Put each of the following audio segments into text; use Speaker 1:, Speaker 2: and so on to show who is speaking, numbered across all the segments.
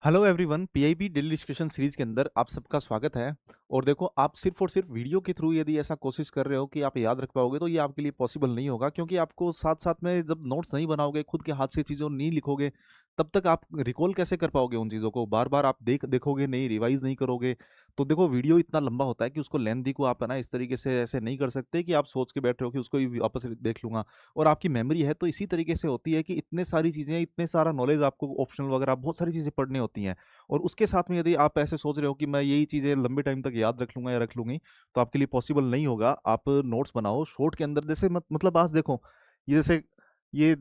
Speaker 1: Hello everyone, PIB daily discussion series के अंदर आप सबका स्वागत है। और देखो, आप सिर्फ और सिर्फ वीडियो के थ्रू यदि ऐसा कोशिश कर रहे हो कि आप याद रख पाओगे तो ये आपके लिए पॉसिबल नहीं होगा, क्योंकि आपको साथ साथ में जब नोट्स नहीं बनाओगे, खुद के हाथ से चीज़ों नहीं लिखोगे, तब तक आप रिकॉल कैसे कर पाओगे उन चीज़ों को। बार बार आप देखोगे नहीं, रिवाइज नहीं करोगे। तो देखो, वीडियो इतना लंबा होता है कि उसको लेंथी को आप है ना इस तरीके से ऐसे नहीं कर सकते कि आप सोच के बैठ रहे हो कि उसको ही वापस देख लूंगा। और आपकी मेमोरी है तो इसी तरीके से होती है कि इतने सारी चीज़ें, इतने सारा नॉलेज, आपको ऑप्शनल वगैरह बहुत सारी चीज़ें पढ़नी होती हैं। और उसके साथ में यदि आप ऐसे सोच रहे हो कि मैं यही चीज़ें लंबे टाइम तक याद रख लूँगा या रख लूँगी, तो आपके लिए पॉसिबल नहीं होगा। आप नोट्स बनाओ शॉर्ट के अंदर, जैसे मतलब आज देखो, ये जैसे ये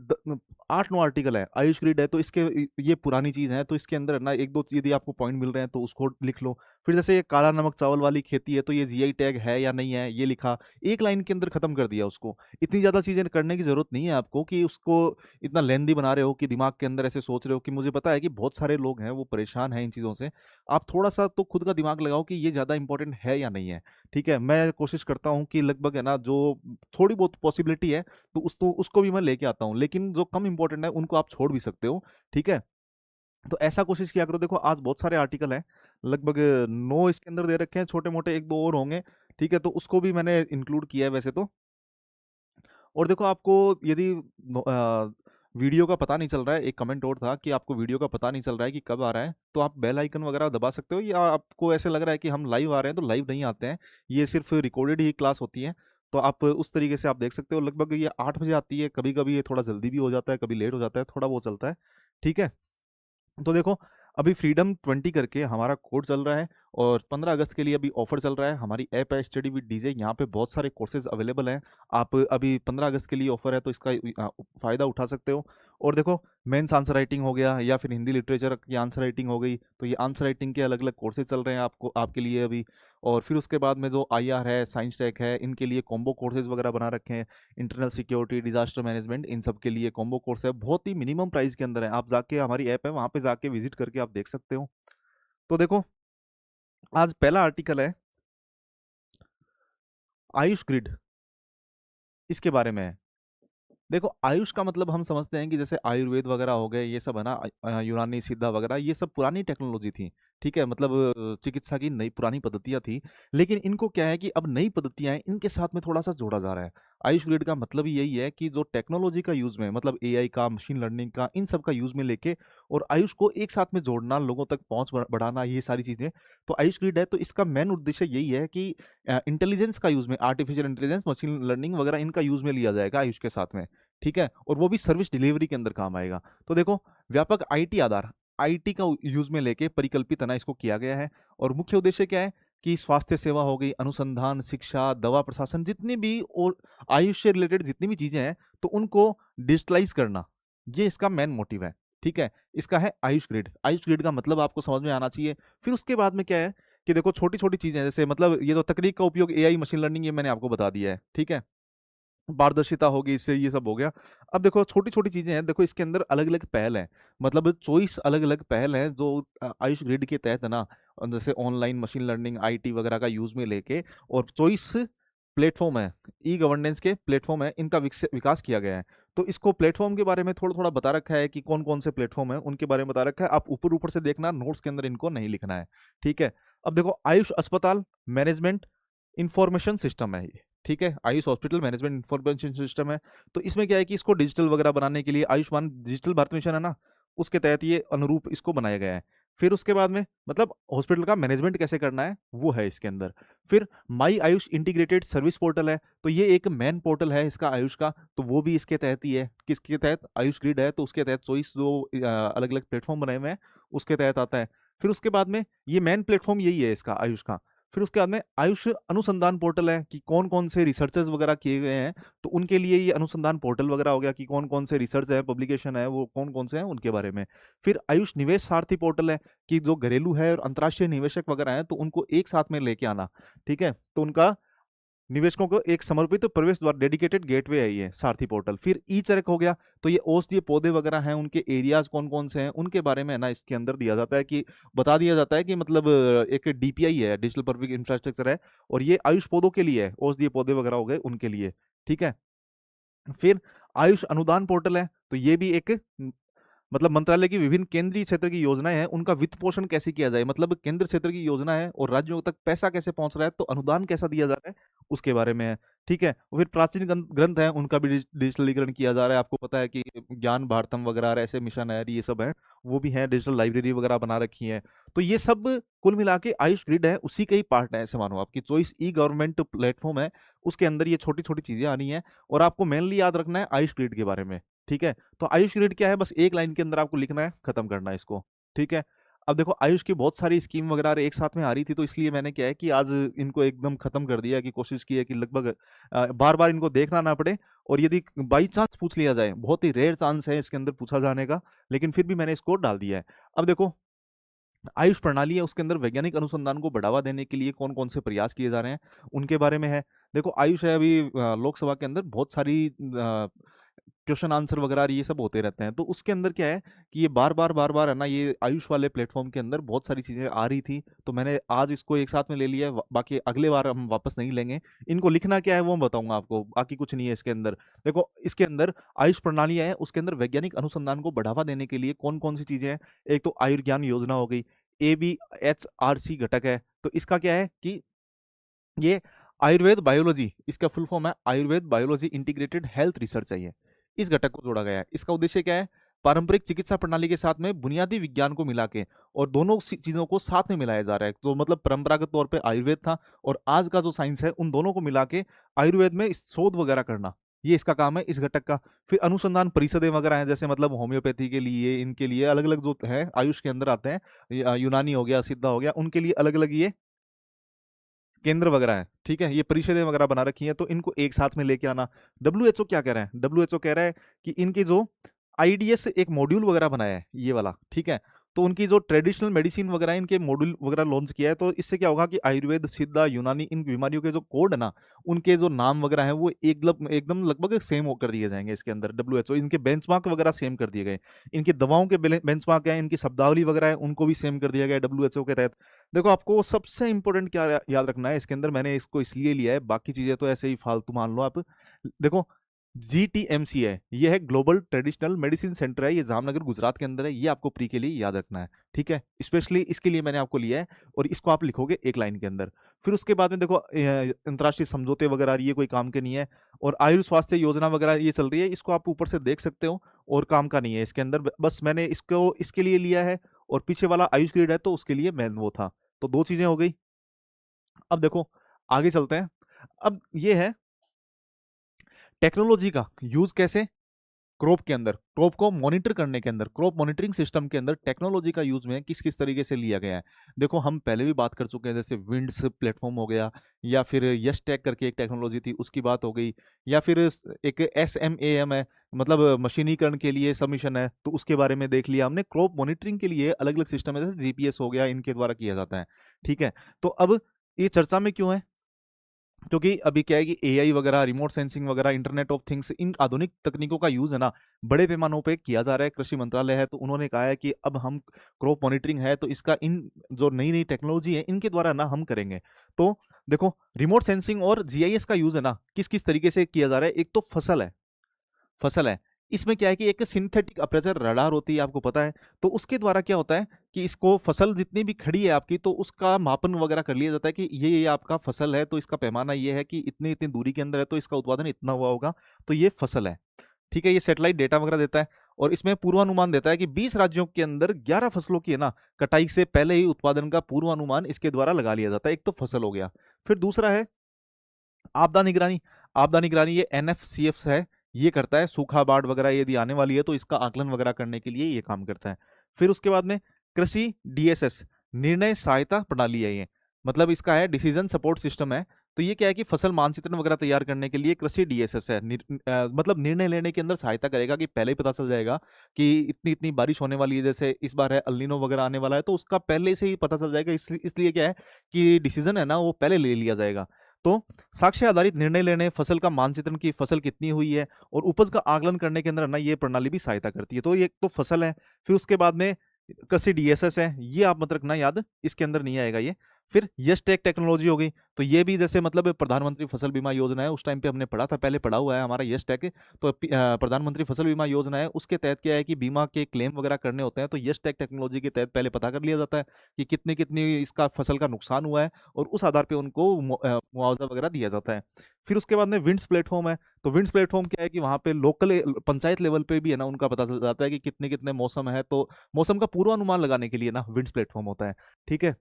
Speaker 1: 8-9 आर्टिकल है, आयुष ग्रिड है, तो इसके ये पुरानी चीज़ है, तो इसके अंदर ना एक दो यदि आपको पॉइंट मिल रहे हैं तो उसको लिख लो। फिर जैसे ये काला नमक चावल वाली खेती है, तो ये जीआई टैग है या नहीं है, ये लिखा, एक लाइन के अंदर खत्म कर दिया उसको। इतनी ज़्यादा चीज़ें करने की ज़रूरत नहीं है आपको कि उसको इतना लेंदी बना रहे हो कि दिमाग के अंदर ऐसे सोच रहे हो कि मुझे पता है कि बहुत सारे लोग हैं वो परेशान हैं इन चीज़ों से। आप थोड़ा-सा तो खुद का दिमाग लगाओ कि ये ज़्यादा इम्पोर्टेंट है या नहीं है, ठीक है? मैं कोशिश करता हूँ कि लगभग है ना, जो थोड़ी बहुत पॉसिबिलिटी है तो उसको भी मैं लेके आता हूँ, लेकिन जो कम इम्पोर्टेंट है उनको आप छोड़ भी सकते हो, ठीक है? तो ऐसा कोशिश किया करो। देखो, आज बहुत सारे आर्टिकल हैं, लगभग 9 इसके अंदर दे रखे हैं, छोटे-मोटे 1-2 और होंगे, ठीक है? तो उसको भी मैंने इंक्लूड किया है वैसे तो। और देखो, आपको यदि वीडियो का पता नहीं चल रहा है, एक कमेंट और था कि आपको वीडियो का पता नहीं चल रहा है कि कब आ रहा है, तो आप बेल आइकन वगैरह दबा सकते हो, या आपको ऐसे लग रहा है कि हम लाइव आ रहे हैं तो लाइव नहीं आते हैं, ये सिर्फ रिकॉर्डेड ही क्लास होती है, तो आप उस तरीके से आप देख सकते हो। लगभग ये 8 बजे आती है, कभी-कभी ये थोड़ा जल्दी भी हो जाता है, कभी लेट हो जाता है, थोड़ा वो चलता है, ठीक है? तो देखो, अभी फ्रीडम 20 करके हमारा कोड चल रहा है, और 15 अगस्त के लिए अभी ऑफर चल रहा है। हमारी ऐप है स्टडी विद डीजे, यहाँ पे बहुत सारे कोर्सेज अवेलेबल हैं। आप अभी 15 अगस्त के लिए ऑफर है तो इसका फ़ायदा उठा सकते हो। और देखो, मेंस आंसर राइटिंग हो गया या फिर हिंदी लिटरेचर की आंसर राइटिंग हो गई, तो ये आंसर राइटिंग के अलग अलग कोर्सेज चल रहे हैं आपको, आपके लिए अभी। और फिर उसके बाद में जो आईआर है, साइंस टेक है, इनके लिए कॉम्बो कोर्सेज वगैरह बना रखे हैं। इंटरनल सिक्योरिटी, डिजास्टर मैनेजमेंट, इन सब के लिए कॉम्बो कोर्स है, बहुत ही मिनिमम प्राइस के अंदर है। आप जाके, हमारी ऐप है वहाँ पे जाके विजिट करके आप देख सकते हो। तो देखो, आज पहला आर्टिकल है आयुष ग्रिड, इसके बारे में है। देखो, आयुष का मतलब हम समझते हैं कि जैसे आयुर्वेद वगैरह हो गए, ये सब है ना, यूनानी सिद्धा वगैरह, ये सब पुरानी टेक्नोलॉजी थी, ठीक है? मतलब चिकित्सा की नई पुरानी पद्धतियां थी। लेकिन इनको क्या है कि अब नई पद्धतियां हैं, इनके साथ में थोड़ा सा जोड़ा जा रहा है। आयुष ग्रिड का मतलब ही यही है कि जो टेक्नोलॉजी का यूज में, मतलब एआई का, मशीन लर्निंग का, इन सब का यूज में लेके और आयुष को एक साथ में जोड़ना, लोगों तक पहुंच बढ़ाना, ये सारी चीजें। तो आयुष ग्रिड है, तो इसका मेन उद्देश्य यही है कि इंटेलिजेंस का यूज में, आर्टिफिशियल इंटेलिजेंस, मशीन लर्निंग वगैरह, इनका यूज में लिया जाएगा आयुष के साथ में, ठीक है? और वो भी सर्विस डिलीवरी के अंदर काम आएगा। तो देखो, व्यापक आईटी आधार, आईटी का यूज में लेके परिकल्पित है ना इसको किया गया है। और मुख्य उद्देश्य क्या है कि स्वास्थ्य सेवा हो गई, अनुसंधान, शिक्षा, दवा प्रशासन, जितनी भी और आयुष से रिलेटेड जितनी भी चीजें हैं, तो उनको डिजिटलाइज करना, ये इसका मेन मोटिव है, ठीक है? इसका है आयुष ग्रिड। आयुष ग्रिड का मतलब आपको समझ में आना चाहिए। फिर उसके बाद में क्या है कि देखो, छोटी छोटी चीजें, जैसे मतलब ये तो तकनीक का उपयोग, एआई, मशीन लर्निंग, ये मैंने आपको बता दिया है, ठीक है? पारदर्शिता होगी, इससे ये सब हो गया। अब देखो, छोटी-छोटी चीज़ें हैं, देखो इसके अंदर अलग-अलग पहल हैं, मतलब चॉइस अलग-अलग पहल हैं जो आयुष ग्रिड के तहत है ना, जैसे ऑनलाइन मशीन लर्निंग, आईटी वगैरह का यूज़ में लेके, और चॉइस प्लेटफ़ॉर्म है, ई-गवर्नेंस के प्लेटफ़ॉर्म है, इनका विकास किया गया है। तो इसको प्लेटफ़ॉर्म के बारे में थोड़ा-थोड़ा बता रखा है कि कौन-कौन से प्लेटफ़ॉर्म हैं, उनके बारे में बता रखा है। आप ऊपर-ऊपर से देखना, नोट्स के अंदर इनको नहीं लिखना है, ठीक है? अब देखो, आयुष अस्पताल मैनेजमेंट इंफॉर्मेशन सिस्टम है ये, ठीक है? Ayush hospital management information system है। तो इसमें क्या है कि इसको डिजिटल वगैरह बनाने के लिए आयुष्मान डिजिटल भारत मिशन है ना, उसके तहत ये अनुरूप इसको बनाया गया है। फिर उसके बाद में मतलब हॉस्पिटल का मैनेजमेंट कैसे करना है, वो है इसके अंदर। फिर माई आयुष इंटीग्रेटेड सर्विस पोर्टल है, तो ये एक मेन पोर्टल है इसका आयुष का, तो वो भी इसके तहत ही है। किसके तहत? आयुष ग्रिड है, तो उसके तहत चॉइस जो अलग अलग प्लेटफॉर्म बनाए हुए हैं, उसके तहत आता है। फिर उसके बाद में ये मेन प्लेटफॉर्म यही है इसका आयुष का। फिर उसके बाद में आयुष अनुसंधान पोर्टल है कि कौन कौन से रिसर्चेस वगैरह किए गए हैं, तो उनके लिए ये अनुसंधान पोर्टल वगैरह हो गया कि कौन कौन से रिसर्च है, पब्लिकेशन है, वो कौन कौन से हैं उनके बारे में। फिर आयुष निवेश सारथी पोर्टल है कि जो घरेलू है और अंतर्राष्ट्रीय निवेशक वगैरह हैं, तो उनको एक साथ में लेके आना, ठीक है? तो उनका निवेशकों को एक समर्पित प्रवेश द्वार, डेडिकेटेड गेटवे है ये सारथी पोर्टल। फिर ई चरक हो गया, तो ये औषधीय पौधे वगैरह हैं, उनके एरियाज कौन कौन से हैं, उनके बारे में है ना इसके अंदर दिया जाता है कि बता दिया जाता है कि मतलब एक डीपीआई है, डिजिटल पब्लिक इंफ्रास्ट्रक्चर है, और ये आयुष पौधों के लिए है, औषधीय पौधे वगैरह हो गए उनके लिए, ठीक है? फिर आयुष अनुदान पोर्टल है, तो ये भी एक मतलब मंत्रालय की विभिन्न केंद्रीय क्षेत्र की योजनाएं हैं, उनका वित्त पोषण कैसे किया जाए, मतलब केंद्र क्षेत्र की योजना है और राज्यों तक पैसा कैसे पहुंच रहा है, तो अनुदान कैसा दिया जा रहा है, उसके बारे में है। ठीक है, और फिर प्राचीन ग्रंथ है, उनका भी डिजिटलीकरण किया जा रहा है। आपको पता है कि ज्ञान भारतम वगैरह ऐसे मिशन है, ये सब है, वो भी है, डिजिटल लाइब्रेरी वगैरह बना रखी है। तो ये सब कुल मिला के आयुष ग्रिड है, उसी के ही पार्ट है, ऐसे मानो आपकी चॉइस ई गवर्नमेंट प्लेटफॉर्म है, उसके अंदर ये छोटी छोटी चीजें आनी है। और आपको मेनली याद रखना है आयुष ग्रिड के बारे में। ठीक है, तो आयुष ग्रिड क्या है, बस एक लाइन के अंदर आपको लिखना है, खत्म करना है इसको। ठीक है, अब देखो आयुष की बहुत सारी स्कीम वगैरह एक साथ में आ रही थी, तो इसलिए मैंने क्या है कि आज इनको एकदम खत्म कर दिया, कि कोशिश की है कि लगभग बार बार इनको देखना ना पड़े। और यदि बाई चांस पूछ लिया जाए, बहुत ही रेयर चांस है इसके अंदर पूछा जाने का, लेकिन फिर भी मैंने इसको डाल दिया है। अब देखो आयुष प्रणाली है, उसके अंदर वैज्ञानिक अनुसंधान को बढ़ावा देने के लिए कौन कौन से प्रयास किए जा रहे हैं, उनके बारे में है। देखो आयुष है, अभी लोकसभा के अंदर बहुत सारी क्वेश्चन आंसर वगैरह ये सब होते रहते हैं, तो उसके अंदर क्या है कि ये बार बार है ना, ये आयुष वाले प्लेटफॉर्म के अंदर बहुत सारी चीजें आ रही थी, तो मैंने आज इसको एक साथ में ले लिया है, बाकी अगले बार हम वापस नहीं लेंगे। इनको लिखना क्या है वो मैं बताऊंगा आपको, बाकी कुछ नहीं है इसके अंदर। देखो इसके अंदर आयुष प्रणाली है, उसके अंदर वैज्ञानिक अनुसंधान को बढ़ावा देने के लिए कौन कौन सी चीजें हैं। एक तो आयुर्ज्ञान योजना हो गई, ABHRC घटक है, तो इसका क्या है कि ये आयुर्वेद बायोलॉजी, इसका फुल फॉर्म है Ayurveda biology integrated health research है, ये इस घटक को जोड़ा गया है। इसका उद्देश्य क्या है, पारंपरिक चिकित्सा प्रणाली के साथ में बुनियादी विज्ञान को मिला के और दोनों चीजों को साथ में मिलाया जा रहा है। तो मतलब परंपरागत तौर पे आयुर्वेद था और आज का जो साइंस है, उन दोनों को मिला के आयुर्वेद में शोध वगैरह करना, ये इसका काम है इस घटक का। फिर अनुसंधान परिषदें वगैरह हैं, जैसे मतलब होम्योपैथी के लिए, इनके लिए अलग अलग जो है आयुष के अंदर आते हैं, यूनानी हो गया, सिद्धा हो गया, उनके लिए अलग अलग ये केंद्र वगैरह है। ठीक है, ये परिषदें वगैरह बना रखी हैं, तो इनको एक साथ में लेके आना। डब्ल्यूएचओ क्या कह रहा है, डब्ल्यूएचओ कह रहा है कि इनके जो आईडीएस एक मॉड्यूल वगैरह बनाया है ये वाला, ठीक है, तो उनकी जो ट्रेडिशनल मेडिसिन वगैरह इनके मॉड्यूल वगैरह लॉन्च किया है, तो इससे क्या होगा कि आयुर्वेद, सिद्धा, यूनानी, इन बीमारियों के जो कोड है ना, उनके जो नाम वगैरह है वो एकदम लगभग सेम कर दिए जाएंगे इसके अंदर। डब्ल्यूएचओ इनके बेंचमार्क वगैरह सेम कर दिए गए, इनकी दवाओं के बेंचमार्क है, इनकी शब्दावली वगैरह है, उनको भी सेम कर दिया गया डब्ल्यूएचओ के तहत। देखो आपको सबसे इंपॉर्टेंट क्या याद रखना है इसके अंदर, मैंने इसको इसलिए लिया है, बाकी चीजें तो ऐसे ही फालतू मान लो आप। देखो GTMC है, ये है ग्लोबल ट्रेडिशनल मेडिसिन सेंटर है, ये जामनगर गुजरात के अंदर है, ये आपको प्री के लिए याद रखना है। ठीक है, स्पेशली इसके लिए मैंने आपको लिया है, और इसको आप लिखोगे एक लाइन के अंदर। फिर उसके बाद में देखो अंतर्राष्ट्रीय समझौते वगैरह ये कोई काम के नहीं है, और आयुष स्वास्थ्य योजना वगैरह ये चल रही है, इसको आप ऊपर से देख सकते हो, और काम का नहीं है इसके अंदर, बस मैंने इसको इसके लिए लिया है। और पीछे वाला आयुष ग्रिड है, तो उसके लिए मैन वो था। तो दो चीजें हो गई। अब देखो आगे चलते हैं। अब ये है टेक्नोलॉजी का यूज कैसे, क्रॉप के अंदर, क्रॉप को मॉनिटर करने के अंदर, क्रॉप मॉनिटरिंग सिस्टम के अंदर टेक्नोलॉजी का यूज में किस किस तरीके से लिया गया है। देखो हम पहले भी बात कर चुके हैं, जैसे विंड्स प्लेटफॉर्म हो गया, या फिर यस टेक करके एक टेक्नोलॉजी थी, उसकी बात हो गई, या फिर एक SMAM है, मतलब मशीनीकरण के लिए सबमिशन है, तो उसके बारे में देख लिया हमने। क्रॉप मॉनिटरिंग के लिए अलग अलग सिस्टम है, जैसे GPS हो गया, इनके द्वारा किया जाता है। ठीक है, तो अब ये चर्चा में क्यों है, क्योंकि अभी क्या है कि AI वगैरह, रिमोट सेंसिंग वगैरह, इंटरनेट ऑफ थिंग्स, इन आधुनिक तकनीकों का यूज है ना बड़े पैमानों पे किया जा रहा है। कृषि मंत्रालय है, तो उन्होंने कहा है कि अब हम क्रॉप मॉनिटरिंग है, तो इसका इन जो नई नई टेक्नोलॉजी है इनके द्वारा ना हम करेंगे। तो देखो रिमोट सेंसिंग और GIS का यूज है ना किस किस तरीके से किया जा रहा है। एक तो फसल है, इसमें क्या है कि एक सिंथेटिक अपर्चर रडार होती है, आपको पता है, तो उसके द्वारा क्या होता है कि इसको फसल जितनी भी खड़ी है आपकी, तो उसका मापन वगैरह कर लिया जाता है कि ये आपका फसल है, तो इसका पैमाना ये है कि इतनी इतनी दूरी के अंदर है, तो इसका उत्पादन इतना हुआ होगा, तो ये फसल है। ठीक है, ये सैटेलाइट डेटा वगैरह देता है, और इसमें पूर्वानुमान देता है कि 20 राज्यों के अंदर 11 फसलों की है ना कटाई से पहले ही उत्पादन का पूर्वानुमान इसके द्वारा लगा लिया जाता है। एक तो फसल हो गया, फिर दूसरा है आपदा निगरानी। आपदा निगरानी ये NFCF है, ये करता है, सूखा, बाढ़ वगैरह यदि आने वाली है तो इसका आकलन वगैरह करने के लिए ये काम करता है। फिर उसके बाद में कृषि DSS, निर्णय सहायता प्रणाली है ये, मतलब इसका है डिसीजन सपोर्ट सिस्टम है। तो ये क्या है कि फसल मानचित्रण वगैरह तैयार करने के लिए कृषि DSS है, मतलब निर्णय लेने के अंदर सहायता करेगा, कि पहले ही पता चल जाएगा कि इतनी इतनी बारिश होने वाली है, जैसे इस बार है अल्नीनो वगैरह आने वाला है, तो उसका पहले से ही पता चल जाएगा, इसलिए क्या है कि डिसीजन है ना वो पहले ले लिया जाएगा। तो साक्ष्य आधारित निर्णय लेने, फसल का मानचित्रण की फसल कितनी हुई है, और उपज का आकलन करने के अंदर ना ये प्रणाली भी सहायता करती है। तो ये तो फसल है। फिर उसके बाद में कृषि DSS है, ये आप मत रखना याद, इसके अंदर नहीं आएगा ये। फिर यस टैग टेक्नोलॉजी हो गई, तो ये भी जैसे मतलब प्रधानमंत्री फसल बीमा योजना है, उस टाइम पे हमने पढ़ा था, पहले पढ़ा हुआ है हमारा यस टैग। तो प्रधानमंत्री फसल बीमा योजना है, उसके तहत क्या है कि बीमा के क्लेम वगैरह करने होते हैं तो यस टैग टेक्नोलॉजी के तहत पहले पता कर लिया जाता है कि कितनी कितनी इसका फसल का नुकसान हुआ है, और उस आधार पे उनको मुआवजा वगैरह दिया जाता है। फिर उसके बाद में विंड्स प्लेटफॉर्म है, तो विंड्स प्लेटफॉर्म क्या है कि वहाँ पे लोकल पंचायत लेवल पे भी है ना, उनका पता चल जाता है कि कितने कितने मौसम है, तो मौसम का पूर्वानुमान लगाने के लिए ना विंड्स प्लेटफॉर्म होता है। ठीक है,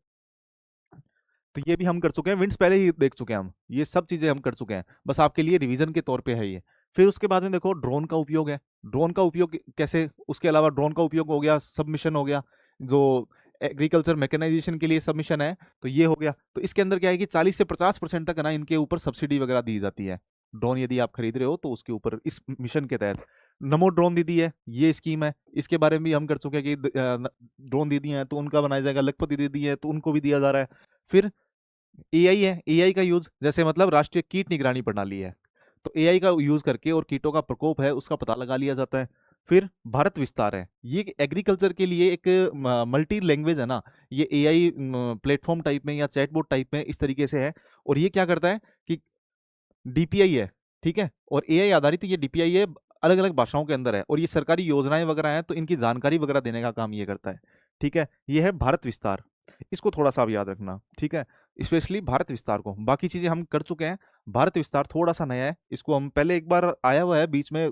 Speaker 1: तो ये भी हम कर चुके हैं, विंड्स पहले ही देख चुके हैं हम, ये सब चीजें हम कर चुके हैं, बस आपके लिए रिवीजन के तौर पे है ये। फिर उसके बाद में देखो ड्रोन का उपयोग है, ड्रोन का उपयोग कैसे, उसके अलावा ड्रोन का उपयोग हो गया, सबमिशन हो गया, जो एग्रीकल्चर मैकेनाइजेशन के लिए सबमिशन है, तो ये हो गया। तो इसके अंदर क्या है कि 40 से 50% तक है ना इनके ऊपर सब्सिडी वगैरह दी जाती है, ड्रोन यदि आप खरीद रहे हो तो उसके ऊपर, इस मिशन के तहत। नमो ड्रोन दीदी है, ये स्कीम है, इसके बारे में भी हम कर चुके हैं कि ड्रोन दीदी हैं तो उनका बनाया जाएगा, लखपति दीदी है तो उनको भी दिया जा रहा है। फिर एआई है, एआई का यूज जैसे मतलब राष्ट्रीय कीट निगरानी प्रणाली है, तो एआई का यूज करके और कीटों का प्रकोप है उसका पता लगा लिया जाता है। फिर भारत विस्तार है, ये एग्रीकल्चर के लिए एक मल्टी लैंग्वेज है ना, ये एआई प्लेटफॉर्म टाइप में या चैटबॉट टाइप में इस तरीके से है। और ये क्या करता है कि डीपीआई है, ठीक है, और एआई आधारित ये डीपीआई है, अलग अलग भाषाओं के अंदर है, और ये सरकारी योजनाएं वगैरह हैं तो इनकी जानकारी वगैरह देने का काम ये करता है। ठीक है, ये है भारत विस्तार, इसको थोड़ा सा आप याद रखना, ठीक है, स्पेशली भारत विस्तार को। बाकी चीजें हम कर चुके हैं, भारत विस्तार थोड़ा सा नया है, इसको हम पहले एक बार आया हुआ है बीच में,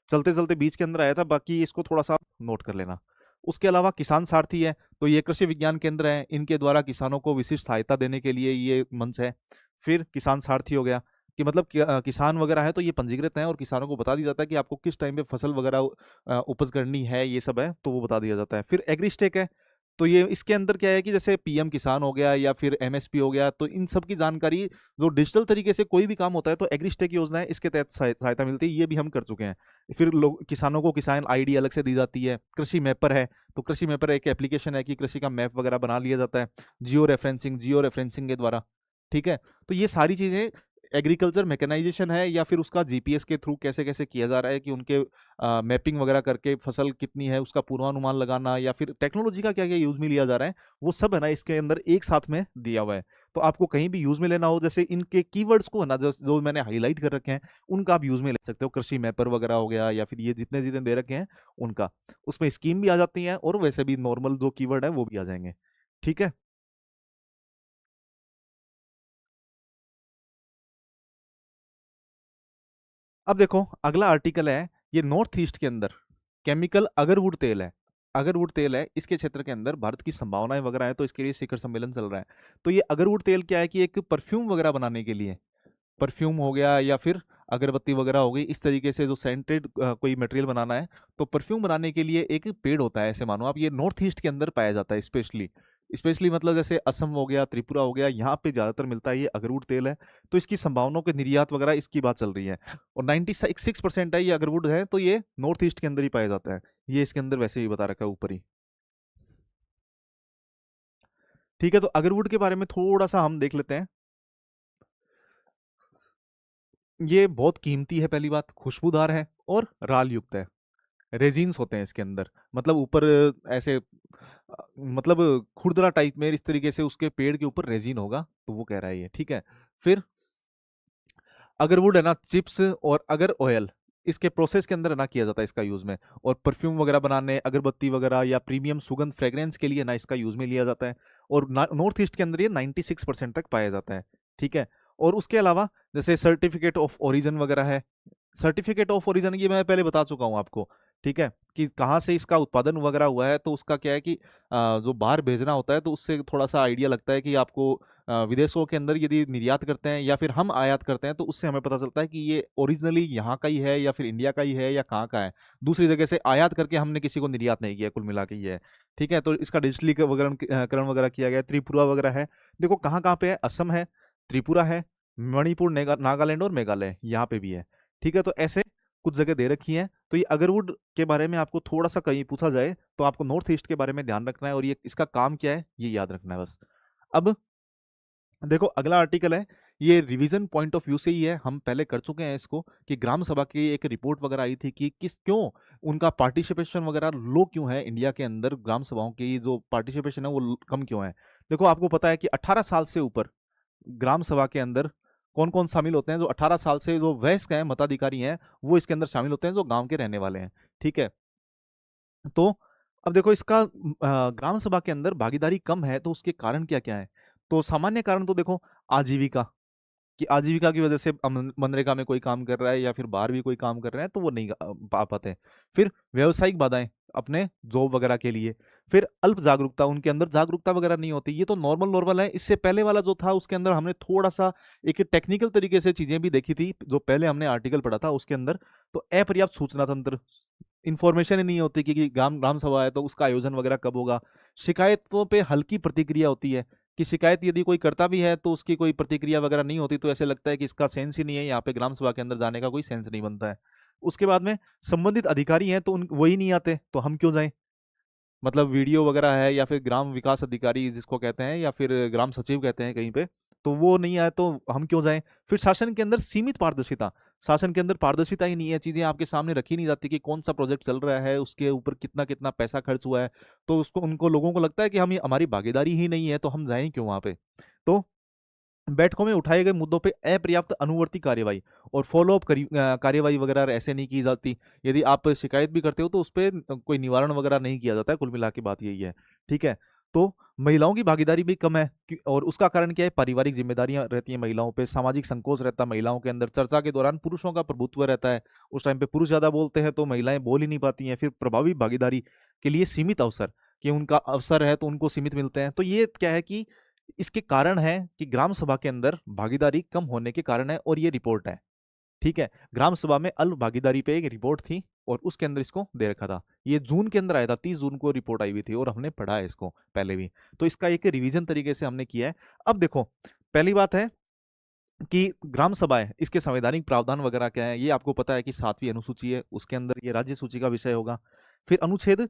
Speaker 1: चलते चलते बीच के अंदर आया था, बाकी इसको थोड़ा सा नोट कर लेना। उसके अलावा किसान सारथी है, तो ये कृषि विज्ञान केंद्र है, इनके द्वारा किसानों को विशिष्ट सहायता देने के लिए ये मंच है। फिर किसान सारथी हो गया कि मतलब किसान वगैरह है तो ये पंजीकृत हैं, और किसानों को बता दिया जाता है कि आपको किस टाइम पे फसल वगैरह उपज करनी है, ये सब है तो वो बता दिया जाता है। फिर एग्रीस्टेक है, तो ये इसके अंदर क्या है कि जैसे पीएम किसान हो गया या फिर एमएसपी हो गया, तो इन सब की जानकारी जो डिजिटल तरीके से कोई भी काम होता है तो एग्रीस्टेक योजना है, इसके तहत सहायता मिलती है, ये भी हम कर चुके हैं। फिर लोग किसानों को किसान आईडी अलग से दी जाती है। कृषि मैपर है, तो कृषि मैपर एक एप्लीकेशन है कि कृषि का मैप वगैरह बना लिया जाता है जियो रेफरेंसिंग के द्वारा। ठीक है, तो ये सारी चीजें एग्रीकल्चर मैकेनाइजेशन है, या फिर उसका जीपीएस के थ्रू कैसे कैसे किया जा रहा है कि उनके मैपिंग वगैरह करके फसल कितनी है उसका पूर्वानुमान लगाना, या फिर टेक्नोलॉजी का क्या क्या यूज में लिया जा रहा है, वो सब है ना इसके अंदर एक साथ में दिया हुआ है। तो आपको कहीं भी यूज में लेना हो, जैसे इनके कीवर्ड्स को है ना जो मैंने हाईलाइट कर रखे हैं, उनका आप यूज में ले सकते हो, कृषि मैपर वगैरह हो गया, या फिर ये जितने जितने दे रखे हैं उनका, उसमें स्कीम भी आ जाती है और वैसे भी नॉर्मल जो कीवर्ड है वो भी आ जाएंगे। ठीक है, अब देखो अगला आर्टिकल है, ये नॉर्थ ईस्ट के अंदर केमिकल अगरवुड तेल है, अगरवुड तेल है, इसके क्षेत्र के अंदर भारत की संभावनाएं वगैरह है, तो इसके लिए शिखर सम्मेलन चल रहा है। तो ये अगरवुड तेल क्या है कि एक परफ्यूम वगैरह बनाने के लिए, परफ्यूम हो गया या फिर अगरबत्ती वगैरह हो गई, इस तरीके से जो सेंटेड कोई मटेरियल बनाना है, तो परफ्यूम बनाने के लिए एक पेड़ होता है, ऐसे मानो आप, ये नॉर्थ ईस्ट के अंदर पाया जाता है स्पेशली, स्पेशली मतलब जैसे असम हो गया, त्रिपुरा हो गया, यहाँ पे ज्यादातर मिलता है ये अगरवुड तेल है। तो इसकी संभावनाओं के निर्यात वगैरह इसकी बात चल रही है, और 96% है ये अगरवुड है, तो ये नॉर्थ ईस्ट के अंदर ही पाया जाता है, ये इसके अंदर वैसे ही बता रखा है ऊपर ही। ठीक है, तो अगरवुड के बारे में थोड़ा सा हम देख लेते हैं। ये बहुत कीमती है, पहली बात, खुशबूदार है और राल युक्त है, रेजिन्स होते हैं इसके अंदर, मतलब ऊपर ऐसे मतलब खुरदरा टाइप में इस तरीके से उसके पेड़ के ऊपर रेजिन होगा, तो वो कह रहा है ये। ठीक है, फिर अगरवुड है ना चिप्स और अगर ऑयल, इसके प्रोसेस के अंदर है ना किया जाता है इसका यूज में, और परफ्यूम वगैरह बनाने, अगरबत्ती वगैरह या प्रीमियम सुगंध फ्रेग्रेंस के लिए ना इसका यूज में लिया जाता है, और नॉर्थ ईस्ट के अंदर ये 96% तक पाया जाता है। ठीक है, और उसके अलावा जैसे सर्टिफिकेट ऑफ ओरिजिन वगैरह है, सर्टिफिकेट ऑफ ओरिजिन ये मैं पहले बता चुका हूँ आपको, ठीक है, कि कहाँ से इसका उत्पादन वगैरह हुआ है, तो उसका क्या है कि जो बाहर भेजना होता है तो उससे थोड़ा सा आइडिया लगता है कि आपको विदेशों के अंदर यदि निर्यात करते हैं या फिर हम आयात करते हैं, तो उससे हमें पता चलता है कि ये ओरिजिनली यहाँ का ही है या फिर इंडिया का ही है या कहाँ का है, दूसरी जगह से आयात करके हमने किसी को निर्यात नहीं किया, कुल मिला के ये है। ठीक है, तो इसका डिजिटलीकरण करण वगैरह किया गया है। त्रिपुरा वगैरह है, देखो कहाँ कहाँ पे है, असम है, त्रिपुरा है, मणिपुर, नागालैंड और मेघालय यहाँ पे भी है। ठीक है, तो ऐसे कुछ जगह दे रखी है। तो ये अगरवुड के बारे में आपको थोड़ा सा कहीं पूछा जाए तो आपको नॉर्थ ईस्ट के बारे में ध्यान रखना है, और ये इसका काम क्या है ये याद रखना है बस। अब देखो अगला आर्टिकल है, ये रिवीजन पॉइंट ऑफ व्यू से ही है, हम पहले कर चुके हैं इसको, कि ग्राम सभा की एक रिपोर्ट वगैरह आई थी कि किस क्यों उनका पार्टिसिपेशन वगैरह लो क्यों है, इंडिया के अंदर ग्राम सभाओं की जो पार्टिसिपेशन है वो कम क्यों है। देखो आपको पता है कि 18 साल से ऊपर ग्राम सभा के अंदर कौन कौन शामिल होते हैं? जो 18 साल से जो वयस्क हैं, मताधिकारी हैं, वो इसके अंदर शामिल होते हैं, जो गांव के रहने वाले हैं। ठीक है। तो अब देखो इसका ग्राम सभा के अंदर भागीदारी कम है, तो उसके कारण क्या क्या है? तो सामान्य कारण तो देखो, आजीविका, कि आजीविका की वजह से मनरेगा में कोई काम कर रहा है या फिर बाहर भी कोई काम कर रहे हैं, तो वो नहीं पा पाते हैं। फिर व्यावसायिक बाधाएं अपने जॉब वगैरह के लिए। फिर अल्प जागरूकता, उनके अंदर जागरूकता वगैरह नहीं होती। ये तो नॉर्मल नॉर्मल है। इससे पहले वाला जो था उसके अंदर हमने थोड़ा सा एक टेक्निकल तरीके से चीजें भी देखी थी, जो पहले हमने आर्टिकल पढ़ा था उसके अंदर। तो अपर्याप्त सूचना तंत्र, इन्फॉर्मेशन ही नहीं होती कि ग्राम ग्राम सभा है तो उसका आयोजन वगैरह कब होगा। शिकायतों पे हल्की प्रतिक्रिया होती है, कि शिकायत यदि कोई करता भी है तो उसकी कोई प्रतिक्रिया वगैरह नहीं होती, तो ऐसे लगता है कि इसका सेंस ही नहीं है, यहाँ पे ग्राम सभा के अंदर जाने का कोई सेंस नहीं बनता है। उसके बाद में संबंधित अधिकारी हैं तो उन वही नहीं आते, तो हम क्यों जाएं? मतलब वीडियो वगैरह है या फिर ग्राम विकास अधिकारी जिसको कहते हैं, या फिर ग्राम सचिव कहते हैं कहीं पे, तो वो नहीं आए तो हम क्यों जाएं? फिर शासन के अंदर सीमित पारदर्शिता, शासन के अंदर पारदर्शिता ही नहीं है, चीजें आपके सामने रखी नहीं जाती कि कौन सा प्रोजेक्ट चल रहा है, उसके ऊपर कितना कितना पैसा खर्च हुआ है। तो उसको उनको लोगों को लगता है कि हम हमारी भागीदारी ही नहीं है, तो हम जाएं क्यों वहां पे? तो बैठकों में उठाए गए मुद्दों पे अपर्याप्त अनुवर्ती कार्यवाही और फॉलोअप कार्यवाही वगैरह ऐसे नहीं की जाती। यदि आप शिकायत भी करते हो तो उस पर कोई निवारण वगैरह नहीं किया जाता है। कुल मिला के बात यही है। ठीक है। तो महिलाओं की भागीदारी भी कम है, और उसका कारण क्या है? पारिवारिक जिम्मेदारियां रहती हैं महिलाओं पे, सामाजिक संकोच रहता है महिलाओं के अंदर, चर्चा के दौरान पुरुषों का प्रभुत्व रहता है, उस टाइम पे पुरुष ज्यादा बोलते हैं तो महिलाएं बोल ही नहीं पाती हैं। फिर प्रभावी भागीदारी के लिए सीमित अवसर, कि उनका अवसर है तो उनको सीमित मिलते हैं। तो ये क्या है कि इसके कारण है कि ग्राम सभा के अंदर भागीदारी कम होने के कारण है, और ये रिपोर्ट है। ठीक है। ग्राम सभा में अल्प भागीदारी पे एक रिपोर्ट थी, और उसके अंदर इसको दे रखा था। ये जून के अंदर आया था, 30 जून को रिपोर्ट आई हुई थी, और हमने पढ़ा है इसको पहले भी। तो इसका एक रिवीजन तरीके से हमने किया है। अब देखो, पहली बात है कि ग्राम सभाएं, इसके संवैधानिक प्रावधान वगैरह क्या है, ये आपको पता है कि 7वीं अनुसूची है, उसके अंदर ये राज्य सूची का विषय होगा। फिर अनुच्छेद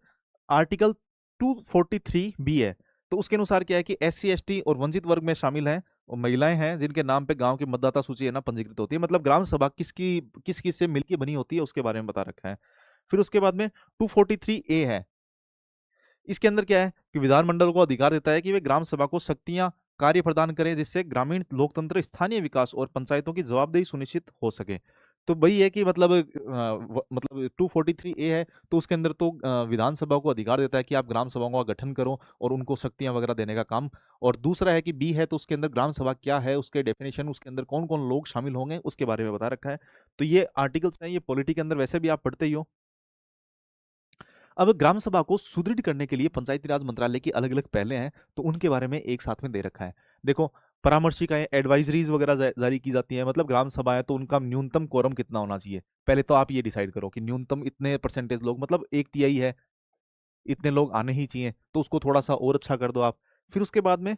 Speaker 1: आर्टिकल 243 बी है, तो उसके अनुसार क्या है कि SC ST और वंचित वर्ग में शामिल हैं और महिलाएं हैं जिनके नाम पे गांव की मतदाता सूची है ना पंजीकृत होती है। मतलब ग्राम सभा किसकी किस किस से मिलकर बनी होती है उसके बारे में बता रखा है। फिर उसके बाद में 243A है, इसके अंदर क्या है कि विधानमंडल को अधिकार देता है कि वे ग्राम सभा को शक्तियां, कार्य प्रदान करें, जिससे ग्रामीण लोकतंत्र, स्थानीय विकास और पंचायतों की जवाबदेही सुनिश्चित हो सके। तो वही है कि मतलब मतलब 243A है, तो उसके अंदर तो विधानसभा को अधिकार देता है कि आप ग्राम सभाओं का गठन करो और उनको शक्तियां वगैरह देने का काम। और दूसरा है कि बी है, तो उसके अंदर ग्राम सभा क्या है, उसके डेफिनेशन, उसके अंदर कौन कौन लोग शामिल होंगे उसके बारे में बता रखा है। तो ये आर्टिकल्स हैं, ये पॉलिटी के अंदर वैसे भी आप पढ़ते ही हो। अब ग्राम सभा को सुदृढ़ करने के लिए पंचायती राज मंत्रालय की अलग अलग पहले हैं, तो उनके बारे में एक साथ में दे रखा है। देखो, परामर्शिकाएं, एडवाइजरीज वगैरह जारी की जाती हैं। मतलब ग्राम सभा है तो उनका न्यूनतम कोरम कितना होना चाहिए, पहले तो आप ये डिसाइड करो कि न्यूनतम इतने परसेंटेज लोग, मतलब 1/3 है, इतने लोग आने ही चाहिए, तो उसको थोड़ा सा और अच्छा कर दो आप। फिर उसके बाद में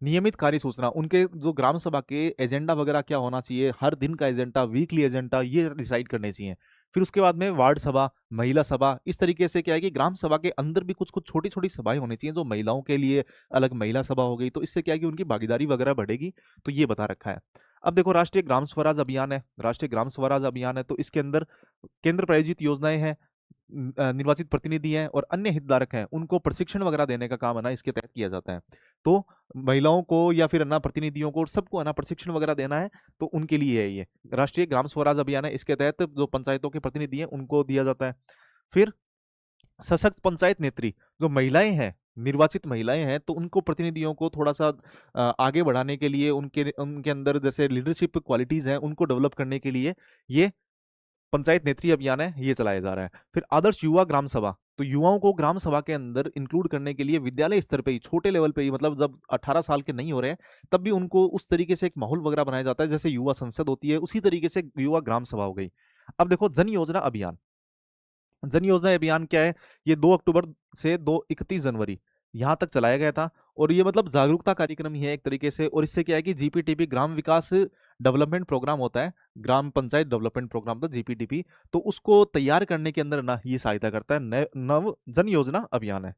Speaker 1: नियमित कार्य सूचना, उनके जो ग्राम सभा के एजेंडा वगैरह क्या होना चाहिए, हर दिन का एजेंडा, वीकली एजेंडा, ये डिसाइड करने चाहिए। फिर उसके बाद में वार्ड सभा, महिला सभा, इस तरीके से क्या है कि ग्राम सभा के अंदर भी कुछ कुछ छोटी छोटी सभाएं होनी चाहिए, जो महिलाओं के लिए अलग महिला सभा हो गई, तो इससे क्या है कि उनकी भागीदारी वगैरह बढ़ेगी। तो ये बता रखा है। अब देखो, राष्ट्रीय ग्राम स्वराज अभियान है, राष्ट्रीय ग्राम स्वराज अभियान है, तो इसके अंदर केंद्र प्रायोजित योजनाएं हैं, निर्वाचित प्रतिनिधि हैं और अन्य हितधारक हैं, उनको प्रशिक्षण वगैरह देने का काम है ना इसके तहत किया जाता है। तो महिलाओं को या फिर अन्ना प्रतिनिधियों को सबको अन्ना प्रशिक्षण वगैरह देना है, तो उनके लिए है ये राष्ट्रीय ग्राम स्वराज अभियान है। इसके तहत जो पंचायतों के प्रतिनिधि हैं उनको दिया जाता है। फिर सशक्त पंचायत नेत्री, जो महिलाएं हैं, निर्वाचित महिलाएं हैं, तो उनको प्रतिनिधियों को थोड़ा सा आगे बढ़ाने के लिए, उनके उनके अंदर जैसे लीडरशिप क्वालिटीज हैं उनको डेवलप करने के लिए ये पंचायत नेत्री अभियान है, ये चलाया जा रहा है। फिर आदर्श युवा ग्राम सभा, तो युवाओं को ग्राम सभा के अंदर इंक्लूड करने के लिए विद्यालय स्तर पे ही, छोटे लेवल पे ही, मतलब जब 18 साल के नहीं हो रहे हैं तब भी उनको उस तरीके से एक माहौल वगैरह बनाया जाता है, जैसे युवा संसद होती है उसी तरीके से युवा ग्राम सभा हो गई। अब देखो, जन योजना अभियान, जन योजना अभियान क्या है? ये 2 अक्टूबर से 31 जनवरी यहाँ तक चलाया गया था, और ये मतलब जागरूकता कार्यक्रम ही है एक तरीके से। और इससे क्या है कि GPTP, ग्राम विकास डेवलपमेंट प्रोग्राम होता है, ग्राम पंचायत डेवलपमेंट प्रोग्राम, तो GPTP, तो उसको तैयार करने के अंदर ना ये सहायता करता है। नव जन योजना अभियान है।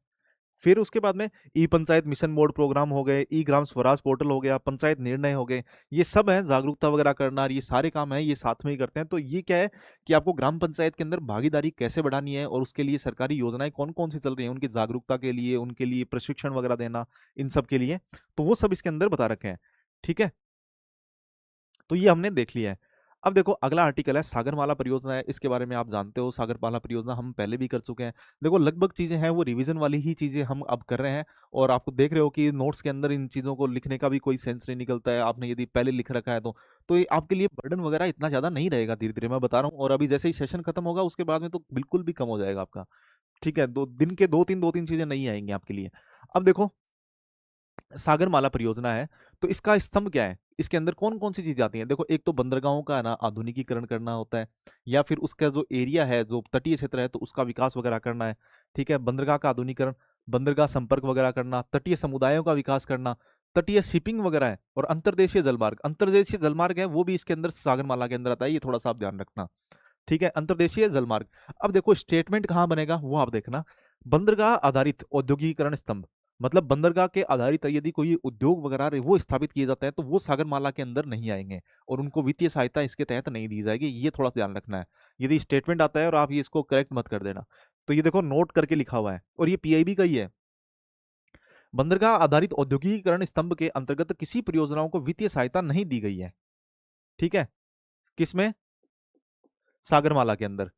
Speaker 1: फिर उसके बाद में ई पंचायत मिशन मोड प्रोग्राम हो गए, ई ग्राम स्वराज पोर्टल हो गया, पंचायत निर्णय हो गए, ये सब है जागरूकता वगैरह करना, और ये सारे काम है ये साथ में ही करते हैं। तो ये क्या है कि आपको ग्राम पंचायत के अंदर भागीदारी कैसे बढ़ानी है और उसके लिए सरकारी योजनाएं कौन कौन सी चल रही हैं, उनकी जागरूकता के लिए, उनके लिए प्रशिक्षण वगैरह देना, इन सब के लिए, तो वो सब इसके अंदर बता रखे हैं। ठीक है, तो ये हमने देख लिया है। अब देखो अगला आर्टिकल है सागरमाला परियोजना है, इसके बारे में आप जानते हो सागरमाला परियोजना हम पहले भी कर चुके हैं। देखो लगभग चीजें हैं वो रिवीजन वाली ही चीजें हम अब कर रहे हैं, और आपको देख रहे हो कि नोट्स के अंदर इन चीजों को लिखने का भी कोई सेंस नहीं निकलता है, आपने यदि पहले लिख रखा है तो ये आपके लिए बर्डन वगैरह इतना ज्यादा नहीं रहेगा, धीरे धीरे मैं बता रहा हूँ। और अभी जैसे ही सेशन खत्म होगा उसके बाद में तो बिल्कुल भी कम हो जाएगा आपका। ठीक है, दो तीन चीजें नहीं आएंगी आपके लिए। अब देखो सागरमाला परियोजना है, तो इसका स्तंभ क्या है, इसके अंदर कौन कौन सी चीजें आती हैं। देखो एक तो बंदरगाहों का है ना आधुनिकीकरण करना होता है, या फिर उसका जो एरिया है जो तटीय क्षेत्र है तो उसका विकास वगैरह करना है। ठीक है, बंदरगाह का आधुनिकीकरण, बंदरगाह संपर्क वगैरह करना, तटीय समुदायों का विकास करना, तटीय शिपिंग वगैरह है, और अंतर्देशीय जलमार्ग है वो भी इसके अंदर सागरमाला के अंदर आता है, ये थोड़ा सा आप ध्यान रखना। ठीक है, अंतर्देशीय जलमार्ग। अब देखो स्टेटमेंट कहाँ बनेगा वो आप देखना, बंदरगाह आधारित औद्योगिकीकरण स्तंभ, मतलब बंदरगाह के आधारित यदि कोई उद्योग वगैरह वो स्थापित किए जाता है तो वो सागरमाला के अंदर नहीं आएंगे, और उनको वित्तीय सहायता इसके तहत नहीं दी जाएगी, ये थोड़ा सा ध्यान रखना है। यदि स्टेटमेंट आता है और आप ये इसको करेक्ट मत कर देना, तो ये देखो नोट करके लिखा हुआ है, और ये पीआईबी का ही है। बंदरगाह आधारित औद्योगिकीकरण स्तंभ के अंतर्गत किसी परियोजनाओं को वित्तीय सहायता नहीं दी गई है। ठीक है, किसमें, सागरमाला के अंदर,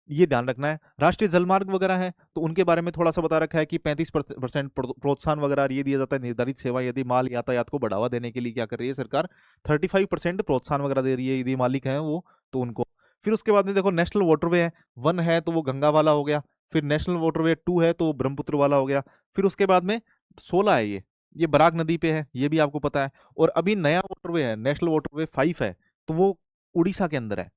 Speaker 1: ये ध्यान रखना है। राष्ट्रीय जलमार्ग वगैरह है तो उनके बारे में थोड़ा सा बता रखा है कि 35% प्रोत्साहन वगैरह ये दिया जाता है। निर्धारित सेवा यदि माल यातायात को बढ़ावा देने के लिए क्या कर रही है सरकार, 35% प्रोत्साहन वगैरह दे रही है यदि मालिक है वो, तो उनको। फिर उसके बाद में देखो नेशनल वाटरवे है, 1 है तो वो गंगा वाला हो गया, फिर नेशनल वाटरवे 2 है तो वो ब्रह्मपुत्र वाला हो गया, फिर उसके बाद में 16 है ये बराक नदी पे है, ये भी आपको पता है। और अभी नया वाटरवे है, नेशनल वाटरवे 5 है, तो वो उड़ीसा के अंदर है।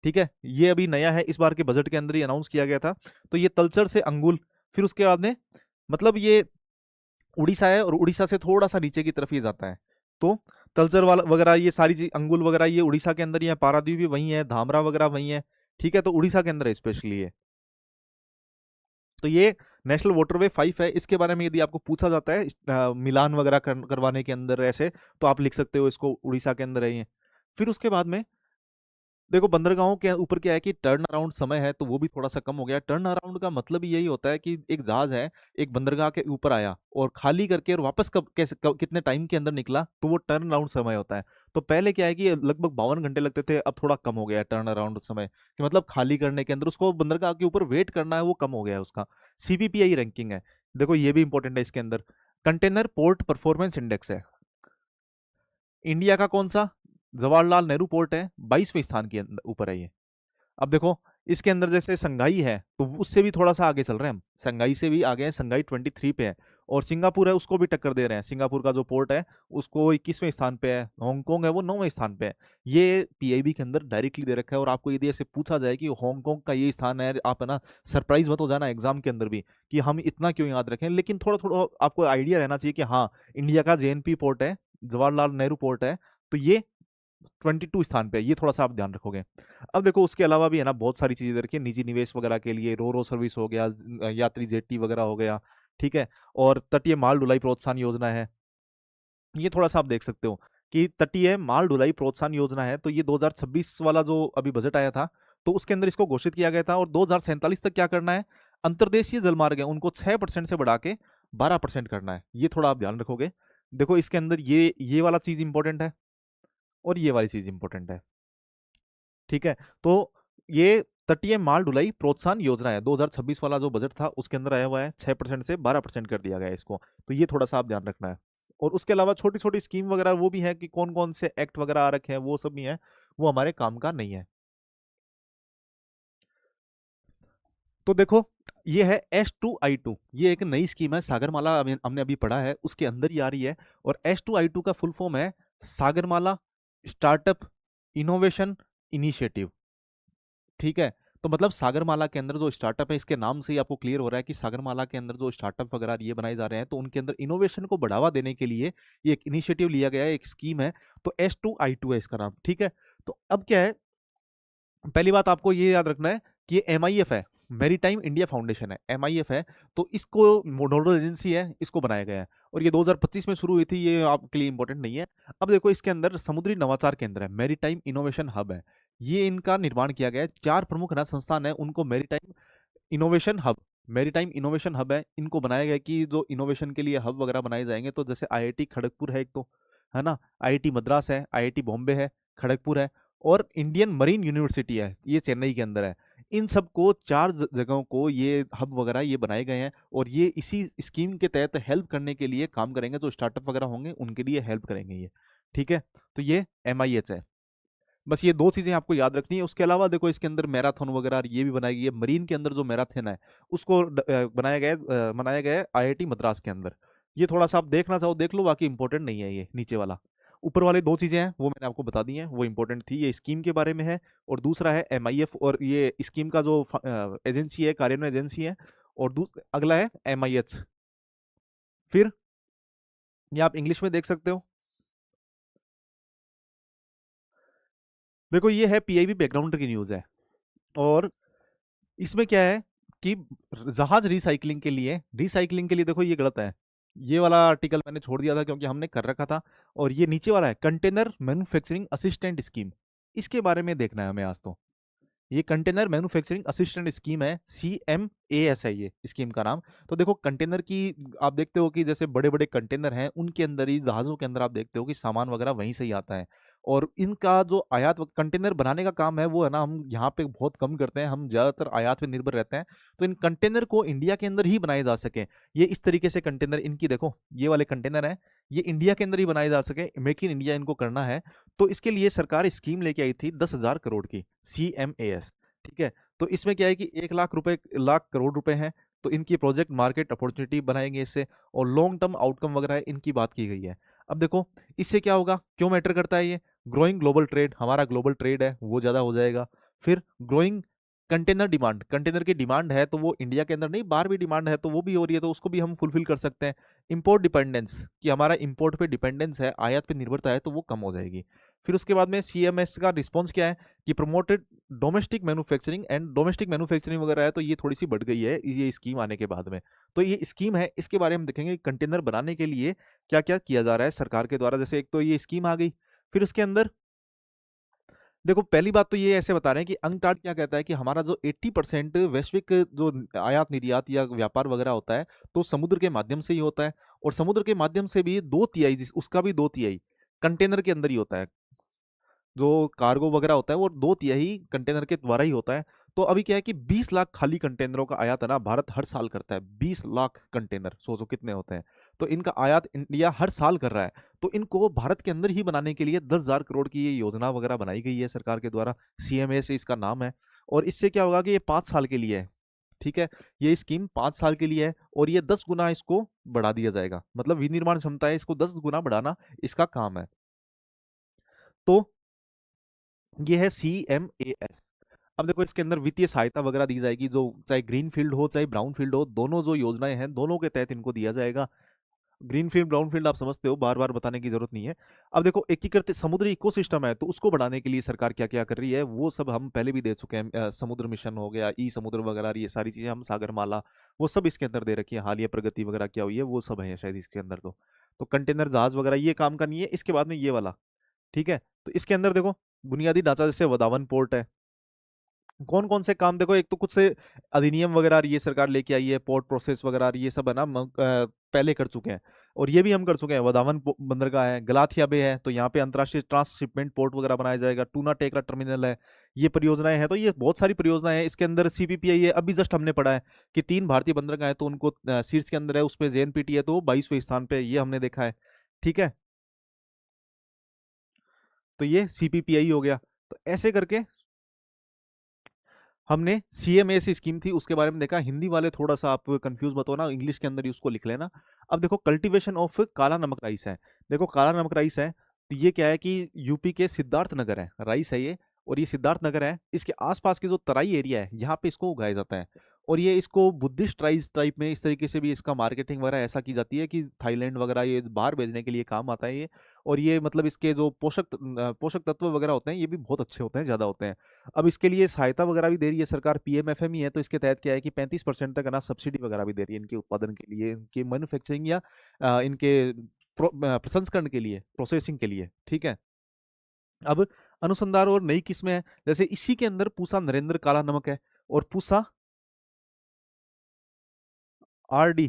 Speaker 1: ठीक है, ये अभी नया है, इस बार के बजट के अंदर ही अनाउंस किया गया था। तो ये तलचर से अंगुल, फिर उसके बाद में मतलब ये उड़ीसा है, और उड़ीसा से थोड़ा सा नीचे की तरफ ये जाता है। तो तलचर वाला वगैरह ये सारी चीज अंगुल वगैरह ये उड़ीसा के अंदर ही है, पारादीप भी वही है, धामरा वगैरह वही है। ठीक है, तो उड़ीसा के अंदर है स्पेशली ये। तो ये नेशनल वाटरवे 5 है, इसके बारे में यदि आपको पूछा जाता है मिलान वगैरह करवाने के अंदर ऐसे, तो आप लिख सकते हो इसको उड़ीसा के अंदर है ये। फिर उसके बाद में देखो बंदरगाहों के ऊपर क्या है कि टर्न अराउंड समय है तो वो भी थोड़ा सा कम हो गया। टर्न अराउंड का मतलब ही यही होता है कि एक जहाज है, एक बंदरगाह के ऊपर आया और खाली करके और वापस कितने टाइम के अंदर निकला, तो वो टर्न अराउंड समय होता है। तो पहले क्या है कि लगभग 52 घंटे लगते थे, अब थोड़ा कम हो गया है टर्न अराउंड समय, कि मतलब खाली करने के अंदर उसको बंदरगाह के ऊपर वेट करना है वो कम हो गया है उसका। सीपीपीआई रैंकिंग है, देखो ये भी इंपॉर्टेंट है इसके अंदर। कंटेनर पोर्ट परफॉर्मेंस इंडेक्स है, इंडिया का कौन सा, जवाहरलाल नेहरू पोर्ट है, 22वें स्थान के ऊपर है ये। अब देखो इसके अंदर जैसे संघाई है तो उससे भी थोड़ा सा आगे चल रहे हैं हम, संघाई से भी आगे हैं, संघाई 23 पे है। और सिंगापुर है उसको भी टक्कर दे रहे हैं, सिंगापुर का जो पोर्ट है उसको 21वें स्थान पे है, हांगकांग है वो 9वें स्थान पे है। ये पीआईबी के अंदर डायरेक्टली दे रखा है। और आपको यदि ऐसे पूछा जाए कि हांगकांग का ये स्थान है, आप है ना सरप्राइज मत हो जाना एग्जाम के अंदर भी कि हम इतना क्यों याद रखें, लेकिन थोड़ा थोड़ा आपको आइडिया रहना चाहिए कि हाँ इंडिया का जेएनपी पोर्ट है, जवाहरलाल नेहरू पोर्ट है, तो ये 22 स्थान पे है, ये थोड़ा सा आप ध्यान रखोगे। अब देखो उसके अलावा भी है ना बहुत सारी चीजें रखी है, निजी निवेश वगैरह के लिए रो रो सर्विस हो गया, यात्री जेट्टी वगैरह हो गया। ठीक है, और तटीय माल ढुलाई प्रोत्साहन योजना है, ये थोड़ा सा आप देख सकते हो कि तटीय माल ढुलाई प्रोत्साहन योजना है। तो ये 2026 वाला जो अभी बजट आया था तो उसके अंदर इसको घोषित किया गया था, और 2047 तक क्या करना है, अंतर्देशीय जलमार्ग है उनको 6% से बढ़ा के 12% करना है, ये थोड़ा आप ध्यान रखोगे। देखो इसके अंदर ये वाला चीज इंपॉर्टेंट है, और ये वाली चीज इंपॉर्टेंट है। ठीक है, तो ये तटीय माल ढुलाई प्रोत्साहन योजना है, 2026 वाला जो बजट था उसके अंदर आया हुआ है, 6% से 12% कर दिया गया है इसको। तो ये थोड़ा सा आप ध्यान रखना है। और उसके अलावा छोटी छोटी स्कीम वगैरह वो भी है कि कौन कौन से एक्ट वगैरह आ रखे हैं वो सब भी है, वो हमारे काम का नहीं है। तो देखो ये है S2I2, ये एक नई स्कीम है, सागरमाला हमने अभी पढ़ा है उसके अंदर ही आ रही है। और S2I2 का फुल फॉर्म है सागरमाला स्टार्टअप इनोवेशन इनिशिएटिव। ठीक है, तो मतलब सागरमाला के अंदर जो स्टार्टअप है, इसके नाम से ही आपको क्लियर हो रहा है कि सागरमाला के अंदर जो स्टार्टअप वगैरह ये बनाए जा रहे हैं तो उनके अंदर इनोवेशन को बढ़ावा देने के लिए ये एक इनिशिएटिव लिया गया है, एक स्कीम है। तो S2I2 है इसका नाम। ठीक है, तो अब क्या है, पहली बात आपको ये याद रखना है कि ये MIF है, मैरीटाइम इंडिया फाउंडेशन है, MIF है, तो इसको नोडल एजेंसी है, इसको बनाया गया है और ये 2025 में शुरू हुई थी, ये आपके लिए इंपॉर्टेंट नहीं है। अब देखो इसके अंदर समुद्री नवाचार केंद्र है, मैरीटाइम इनोवेशन हब है, ये इनका निर्माण किया गया है। 4 प्रमुख ना संस्थान है, उनको maritime innovation hub, maritime innovation hub है, इनको बनाया गया कि जो इनोवेशन के लिए हब वगैरह बनाए जाएंगे। तो जैसे IIT खड़गपुर है एक, तो है ना, IIT मद्रास है, IIT बॉम्बे है, खड़गपुर है, और इंडियन मरीन यूनिवर्सिटी है, ये चेन्नई के अंदर है। इन सबको 4 जगहों को ये हब वगैरह ये बनाए गए हैं और ये इसी स्कीम के तहत हेल्प करने के लिए काम करेंगे, जो स्टार्टअप वगैरह होंगे उनके लिए हेल्प करेंगे ये। ठीक है, तो ये MIH है। बस ये 2 चीजें आपको याद रखनी है। उसके अलावा देखो इसके अंदर मैराथन वगैरह ये भी बनाई गई है, मरीन के अंदर जो मैराथन है उसको बनाया गया है IIT मद्रास के अंदर। ये थोड़ा सा आप देखना चाहो देख लो, बाकी इंपॉर्टेंट नहीं है ये नीचे वाला। ऊपर वाले 2 चीजें हैं वो मैंने आपको बता दी हैं, वो इंपॉर्टेंट थी, ये स्कीम के बारे में है। और दूसरा है MIF, और ये स्कीम का जो एजेंसी है, कार्यान्वयन एजेंसी है। और अगला है MIH। फिर ये आप इंग्लिश में देख सकते हो। देखो ये है PIB बैकग्राउंड की न्यूज है, और इसमें क्या है कि जहाज रिसाइकलिंग के लिए देखो ये गलत है, ये वाला आर्टिकल मैंने छोड़ दिया था क्योंकि हमने कर रखा था। और ये नीचे वाला है कंटेनर मैन्युफैक्चरिंग असिस्टेंट स्कीम, इसके बारे में देखना है हमें आज। तो ये कंटेनर मैन्युफैक्चरिंग असिस्टेंट स्कीम है, CMAS है ये स्कीम का नाम। तो देखो कंटेनर की, आप देखते हो कि जैसे बड़े बड़े कंटेनर हैं उनके अंदर ही, जहाज़ों के अंदर आप देखते हो कि सामान वगैरह वहीं से ही आता है। और इनका जो आयात कंटेनर बनाने का काम है वो है ना, हम यहाँ पे बहुत कम करते हैं, हम ज़्यादातर आयात पे निर्भर रहते हैं। तो इन कंटेनर को इंडिया के अंदर ही बनाए जा सके, ये इस तरीके से कंटेनर इनकी देखो, ये वाले कंटेनर हैं, ये इंडिया के अंदर ही बनाए जा सके, मेक इन इंडिया इनको करना है। तो इसके लिए सरकार स्कीम लेके आई थी 10,000 करोड़ की, CMAS। ठीक है, तो इसमें क्या है कि 1 लाख करोड़ रुपए हैं, तो इनकी प्रोजेक्ट मार्केट अपॉर्चुनिटी बनाएंगे इससे, और लॉन्ग टर्म आउटकम वगैरह है इनकी बात की गई है। अब देखो इससे क्या होगा, क्यों मैटर करता है ये, ग्रोइंग ग्लोबल ट्रेड, हमारा ग्लोबल ट्रेड है वो ज़्यादा हो जाएगा। फिर ग्रोइंग कंटेनर डिमांड, कंटेनर की डिमांड है तो वो इंडिया के अंदर नहीं, बाहर भी डिमांड है तो वो भी हो रही है, तो उसको भी हम फुलफिल कर सकते हैं। इंपोर्ट डिपेंडेंस, कि हमारा इंपोर्ट पे डिपेंडेंस है, आयात पे निर्भरता है, तो वो कम हो जाएगी। फिर उसके बाद में CMS का रिस्पॉन्स क्या है कि promoted domestic manufacturing, and domestic manufacturing वगैरह है, तो ये थोड़ी सी बढ़ गई है ये स्कीम आने के बाद में। तो ये स्कीम है, इसके बारे में देखेंगे कंटेनर बनाने के लिए क्या क्या किया जा रहा है सरकार के द्वारा। जैसे एक तो ये स्कीम आ गई, फिर उसके अंदर देखो पहली बात तो ये ऐसे बता रहे हैं कि अंकटाड क्या कहता है कि हमारा जो 80% वैश्विक जो आयात निर्यात या व्यापार वगैरह होता है तो समुद्र के माध्यम से ही होता है, और समुद्र के माध्यम से भी 2/3 उसका भी 2/3 कंटेनर के अंदर ही होता है। जो कार्गो वगैरह होता है वो 2/3 कंटेनर के द्वारा ही होता है। तो अभी क्या है कि 20 लाख खाली कंटेनरों का आयात है ना, भारत हर साल करता है। 20 लाख कंटेनर, सोचो कितने होते हैं। तो इनका आयात इंडिया हर साल कर रहा है, तो इनको भारत के अंदर ही बनाने के लिए 10,000 करोड़ की ये योजना वगैरह बनाई गई है सरकार के द्वारा, CMA से इसका नाम है। और इससे क्या होगा कि ये 5 साल के लिए है। ठीक है, ये स्कीम 5 साल के लिए है, और ये 10 गुना इसको बढ़ा दिया जाएगा, मतलब विनिर्माण क्षमता है इसको 10 गुना बढ़ाना इसका काम है। तो ये है CMAS। अब देखो इसके अंदर वित्तीय सहायता वगैरह दी जाएगी, जो चाहे ग्रीन फील्ड हो चाहे ब्राउन फील्ड हो, दोनों जो योजनाएं हैं दोनों के तहत इनको दिया जाएगा। ग्रीन फील्ड ब्राउन फील्ड आप समझते हो, बार बार बताने की जरूरत नहीं है। अब देखो एकीकृत समुद्री इकोसिस्टम है, तो उसको बढ़ाने के लिए सरकार क्या क्या कर रही है वो सब हम पहले भी दे चुके हैं। समुद्र मिशन हो गया, ई समुद्र वगैरह, ये सारी चीजें हम सागरमाला, वो सब इसके अंदर दे रखी है। हालिया प्रगति वगैरह क्या हुई है वो सब है शायद इसके अंदर। तो कंटेनर जहाज वगैरह ये काम का नहीं है। इसके बाद में ये वाला, ठीक है, तो इसके अंदर देखो बुनियादी ढांचा, जैसे वदावन पोर्ट है, कौन कौन से काम, देखो एक तो कुछ से अधिनियम वगैरह ये सरकार लेके आई है, पोर्ट प्रोसेस वगैरह ये सब है ना, पहले कर चुके हैं। और ये भी हम कर चुके हैं, वदावन बंदरगाह है, गलाथिया बे है, तो यहाँ पे अंतरराष्ट्रीय ट्रांसशिपमेंट पोर्ट वगैरह बनाया जाएगा। टूना टेकरा टर्मिनल है, ये परियोजनाएं हैं। तो ये बहुत सारी परियोजनाएं हैं। इसके अंदर CPPI है, अभी जस्ट हमने पढ़ा है कि 3 भारतीय बंदरगाह है, तो उनको सीट्स के अंदर है, उस पर JNPT है तो 22वें स्थान पे, ये हमने देखा है। ठीक है, तो ये CPPI हो गया। तो ऐसे करके हमने CMAS स्कीम थी उसके बारे में देखा। हिंदी वाले थोड़ा सा आप कंफ्यूज मत होना, इंग्लिश के अंदर ही उसको लिख लेना। अब देखो कल्टीवेशन ऑफ काला नमक राइस है। देखो काला नमक राइस है, तो ये क्या है कि यूपी के सिद्धार्थ नगर है, राइस है ये, और ये सिद्धार्थ नगर है, इसके आसपास के जो तराई एरिया है यहाँ पे इसको उगाया जाता है। और ये इसको बुद्धिस्ट ट्राइब्स टाइप में इस तरीके से भी इसका मार्केटिंग वगैरह ऐसा की जाती है कि थाईलैंड वगैरह ये बाहर भेजने के लिए काम आता है ये। और ये मतलब इसके जो पोषक तत्व वगैरह होते हैं ये भी बहुत अच्छे होते हैं, ज़्यादा होते हैं। अब इसके लिए सहायता वगैरह भी दे रही है सरकार, पीएमएफएमई है, तो इसके तहत क्या है कि 35% तक अनाज सब्सिडी वगैरह भी दे रही है इनके उत्पादन के लिए, इनके मैन्युफैक्चरिंग या इनके प्रसंस्करण के लिए, प्रोसेसिंग के लिए। ठीक है। अब अनुसंधान और नई किस्में हैं, जैसे इसी के अंदर पूसा नरेंद्र काला नमक है और पूसा आरडी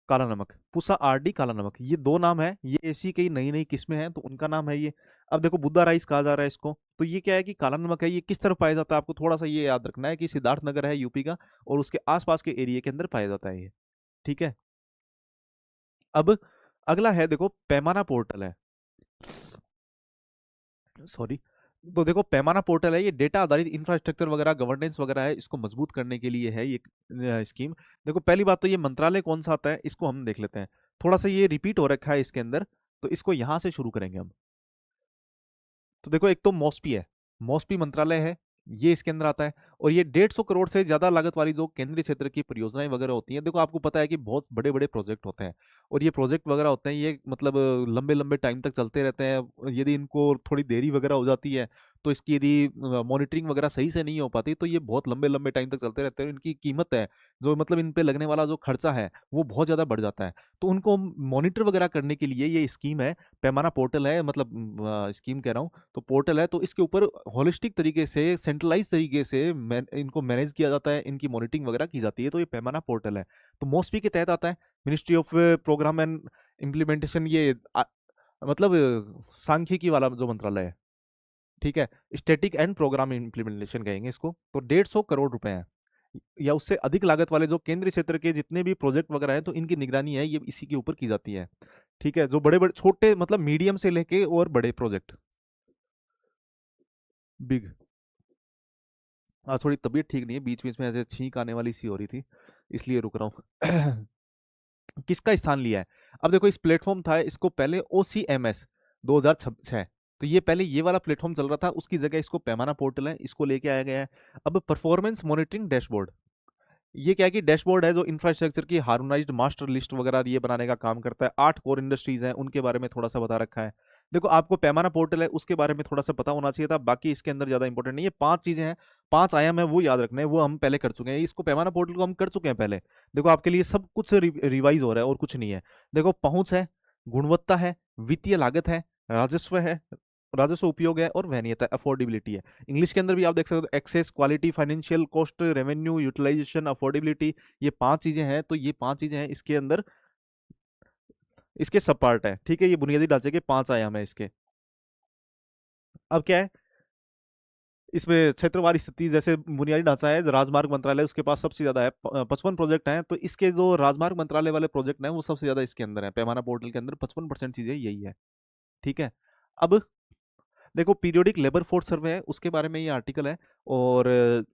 Speaker 1: काला नमक, पूसा आरडी काला नमक, ये दो नाम है, ये ऐसी कई नई नई किस्में हैं तो उनका नाम है ये। अब देखो बुद्धा राइस कहा जा रहा है इसको, तो ये क्या है कि काला नमक है, ये किस तरफ पाया जाता है आपको थोड़ा सा ये याद रखना है कि सिद्धार्थ नगर है यूपी का, और उसके आसपास के एरिया के अंदर पाया जाता है ये। ठीक है। अब अगला है देखो पैमाना पोर्टल है, सॉरी। तो देखो पैमाना पोर्टल है, ये डेटा आधारित इंफ्रास्ट्रक्चर वगैरह गवर्नेंस वगैरह है, इसको मजबूत करने के लिए है ये स्कीम। देखो पहली बात तो ये मंत्रालय कौन सा आता है इसको हम देख लेते हैं, थोड़ा सा ये रिपीट हो रखा है इसके अंदर, तो इसको यहां से शुरू करेंगे हम। तो देखो एक तो मॉस्पी है, मॉस्पी मंत्रालय है, ये इसके अंदर आता है। और ये 150 करोड़ से ज्यादा लागत वाली जो केंद्रीय क्षेत्र की परियोजनाएं वगैरह होती हैं, देखो आपको पता है कि बहुत बड़े बड़े प्रोजेक्ट होते हैं, और ये प्रोजेक्ट वगैरह होते हैं ये मतलब लंबे लंबे टाइम तक चलते रहते हैं। यदि इनको थोड़ी देरी वगैरह हो जाती है, तो इसकी यदि मॉनिटरिंग वगैरह सही से नहीं हो पाती, तो ये बहुत लंबे लंबे टाइम तक चलते रहते हैं। इनकी कीमत है जो मतलब इन पे लगने वाला जो खर्चा है वो बहुत ज्यादा बढ़ जाता है। तो उनको मॉनिटर वगैरह करने के लिए ये स्कीम है, पैमाना पोर्टल है, मतलब स्कीम कह रहा हूँ, तो पोर्टल है, तो इसके ऊपर होलिस्टिक तरीके से सेंट्रलाइज तरीके से इनको मैनेज किया जाता है, इनकी मॉनिटरिंग वगैरह की जाती है, तो ये पैमाना पोर्टल है। तो मोस्पी के तहत आता है, ministry of program and implementation, ये मतलब सांख्यिकी वाला जो मंत्रालय है। ठीक है। स्टैटिक एंड प्रोग्राम इम्प्लीमेंटेशन कहेंगे इसको। तो 150 करोड़ रुपए हैं, या उससे अधिक लागत वाले जो केंद्रीय क्षेत्र के जितने भी प्रोजेक्ट वगैरह हैं, तो इनकी निगरानी है ये इसी के ऊपर की जाती है। ठीक है। जो बड़े बड़े छोटे मतलब मीडियम से लेके और बड़े प्रोजेक्ट, बिग। हाँ थोड़ी तबीयत ठीक नहीं है, बीच बीच में ऐसे छींक आने वाली सी हो रही थी, इसलिए रुक रहा हूँ। किसका स्थान लिया है? अब देखो इस प्लेटफॉर्म था, इसको पहले OCMS 2006, तो ये पहले ये वाला प्लेटफॉर्म चल रहा था, उसकी जगह इसको पैमाना पोर्टल है, इसको लेके आया गया है। अब परफॉर्मेंस मॉनिटरिंग डैशबोर्ड, ये क्या है कि डैशबोर्ड है जो इंफ्रास्ट्रक्चर की हार्मोनाइज्ड मास्टर लिस्ट वगैरह ये बनाने का काम करता है। 8 कोर इंडस्ट्रीज हैं, उनके बारे में थोड़ा सा बता रखा है। देखो आपको पैमाना पोर्टल है उसके बारे में थोड़ा सा पता होना चाहिए था, बाकी इसके अंदर ज्यादा इंपॉर्टेंट नहीं है। 5 चीजें हैं, 5 आयाम है, वो याद रखना है, वो हम पहले कर चुके हैं, इसको पैमाना पोर्टल को हम कर चुके हैं पहले। देखो आपके लिए सब कुछ रिवाइज हो रहा है और कुछ नहीं है। देखो पहुंच है, गुणवत्ता है, वित्तीय लागत है, राजस्व है, राजस्व उपयोग है, और वहनीयता, अफोर्डेबिलिटी है। इंग्लिश के अंदर भी आप देख सकते हो, access, quality, financial cost, revenue, utilisation, affordability, ये 5 चीजें हैं। तो ये 5 चीजें हैं इसके अंदर, इसके सब पार्ट है। ठीक है। ये बुनियादी ढांचे के 5 आयाम है इसके। अब क्या है इसमें क्षेत्रवार स्थिति, जैसे बुनियादी ढांचा है, राजमार्ग मंत्रालय उसके पास सबसे ज्यादा है, 55 प्रोजेक्ट हैं, तो इसके जो राजमार्ग मंत्रालय वाले प्रोजेक्ट हैं वो सबसे ज्यादा इसके अंदर है, पैमाना पोर्टल के अंदर 55% चीजें यही है। ठीक है। अब देखो पीरियोडिक लेबर फोर्स सर्वे है, उसके बारे में ये आर्टिकल है, और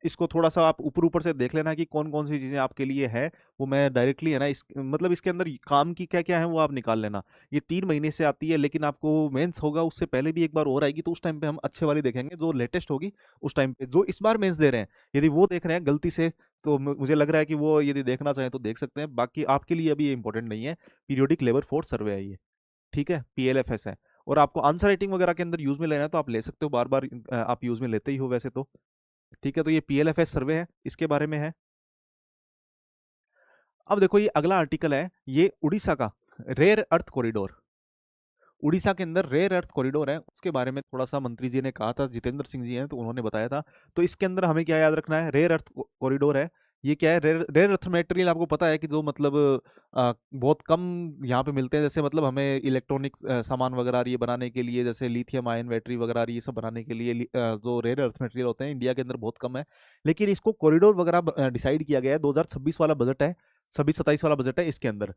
Speaker 1: इसको थोड़ा सा आप ऊपर ऊपर से देख लेना कि कौन कौन सी चीज़ें आपके लिए है। वो मैं डायरेक्टली है ना इस मतलब इसके अंदर काम की क्या क्या है वो आप निकाल लेना। ये 3 महीने से आती है, लेकिन आपको मेंस होगा उससे पहले भी एक बार और आएगी, तो उस टाइम पे हम अच्छे वाली देखेंगे जो लेटेस्ट होगी। उस टाइम पे जो इस बार मेंस दे रहे हैं, यदि वो देख रहे हैं गलती से, तो मुझे लग रहा है कि वो यदि देखना चाहें तो देख सकते हैं, बाकी आपके लिए अभी ये इंपॉर्टेंट नहीं है। पीरियोडिक लेबर फोर्स सर्वे है ये। ठीक है। PLFS है। और आपको आंसर राइटिंग वगैरह के अंदर यूज में लेना है तो आप ले सकते हो, बार बार आप यूज में लेते ही हो वैसे तो। ठीक है। तो ये PLFS सर्वे है, इसके बारे में है। अब देखो ये अगला आर्टिकल है, ये उड़ीसा का रेयर अर्थ कॉरिडोर, उड़ीसा के अंदर रेयर अर्थ कॉरिडोर है, उसके बारे में थोड़ा सा मंत्री जी ने कहा था, जितेंद्र सिंह जी हैं तो उन्होंने बताया था। तो इसके अंदर हमें क्या याद रखना है, रेयर अर्थ कॉरिडोर है। ये क्या है, रेयर रेयर अर्थ मटेरियल आपको पता है कि जो मतलब बहुत कम यहाँ पे मिलते हैं, जैसे मतलब हमें इलेक्ट्रॉनिक सामान वगैरह ये बनाने के लिए, जैसे लिथियम आयन बैटरी वगैरह ये सब बनाने के लिए जो रेयर अर्थ मटेरियल होते हैं इंडिया के अंदर बहुत कम है। लेकिन इसको कॉरिडोर वगैरह डिसाइड किया गया है, 2026 वाला बजट है, 26-27 वाला बजट है, इसके अंदर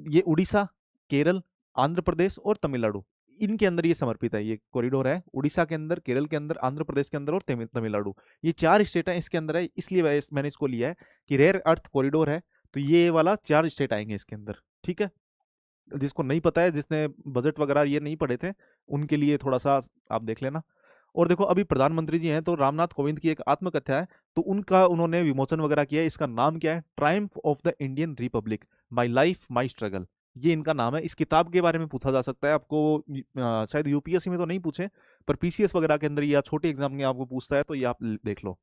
Speaker 1: ये उड़ीसा, केरल, आंध्र प्रदेश और तमिलनाडु, इनके अंदर ये समर्पित है। ये कॉरिडोर है उड़ीसा के अंदर, केरल के अंदर, आंध्र प्रदेश के अंदर और तमिलनाडु, ये 4 स्टेट हैं इसके अंदर है, इसलिए मैंने इसको लिया है कि रेयर अर्थ कॉरिडोर है, तो ये वाला 4 स्टेट आएंगे इसके अंदर। ठीक है। जिसको नहीं पता है, जिसने बजट वगैरह ये नहीं पढ़े थे, उनके लिए थोड़ा सा आप देख लेना। और देखो अभी प्रधानमंत्री जी हैं तो रामनाथ कोविंद की एक आत्मकथा है, तो उनका उन्होंने विमोचन वगैरह किया है। इसका नाम क्या है? Triumph of the Indian republic, my life my struggle, ये इनका नाम है। इस किताब के बारे में पूछा जा सकता है आपको, शायद यूपीएससी में तो नहीं पूछे, पर पीसीएस वगैरह के अंदर या छोटे एग्जाम में आपको पूछता है, तो ये आप देख लो।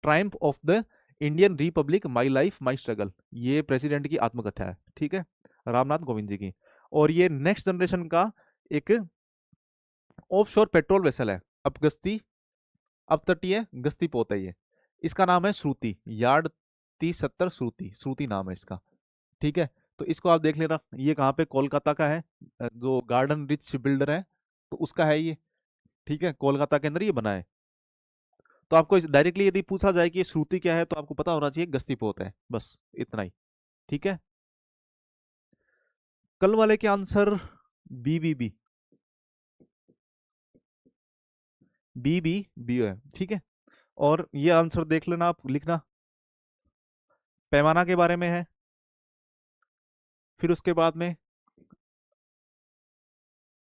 Speaker 1: Triumph of the Indian republic, my life my struggle, ये प्रेसिडेंट की आत्मकथा है, ठीक है, रामनाथ कोविंद जी की। और ये नेक्स्ट जनरेशन का एक ऑफशोर पेट्रोल वेसल है, अपगस्ती, अपतटीय गश्ती पोत है ये। इसका नाम है श्रुति, यार्ड 3070 श्रुति, श्रुति नाम है इसका, ठीक है। तो इसको आप देख लेना, ये कहाँ पे, कोलकाता का है। जो गार्डन रिच बिल्डर है तो उसका है ये, ठीक है, कोलकाता के अंदर ये बना है। तो आपको डायरेक्टली यदि पूछा जाए कि ये श्रुति क्या है, तो आपको पता होना चाहिए गश्ती पोत है, बस इतना ही, ठीक है। कल वाले के आंसर बी बी है, ठीक है। और ये आंसर देख लेना, आप लिखना, पैमाना के बारे में है। फिर उसके बाद में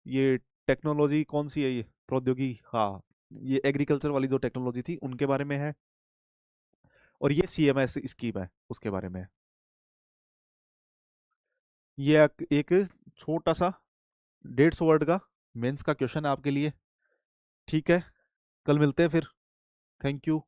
Speaker 1: ये टेक्नोलॉजी कौन सी है, ये प्रौद्योगिकी, हाँ, ये एग्रीकल्चर वाली जो टेक्नोलॉजी थी उनके बारे में है। और ये सीएमएस स्कीम है उसके बारे में है। ये एक छोटा सा 150 वर्ड का मेंस का क्वेश्चन है आपके लिए, ठीक है। कल मिलते हैं फिर, थैंक यू।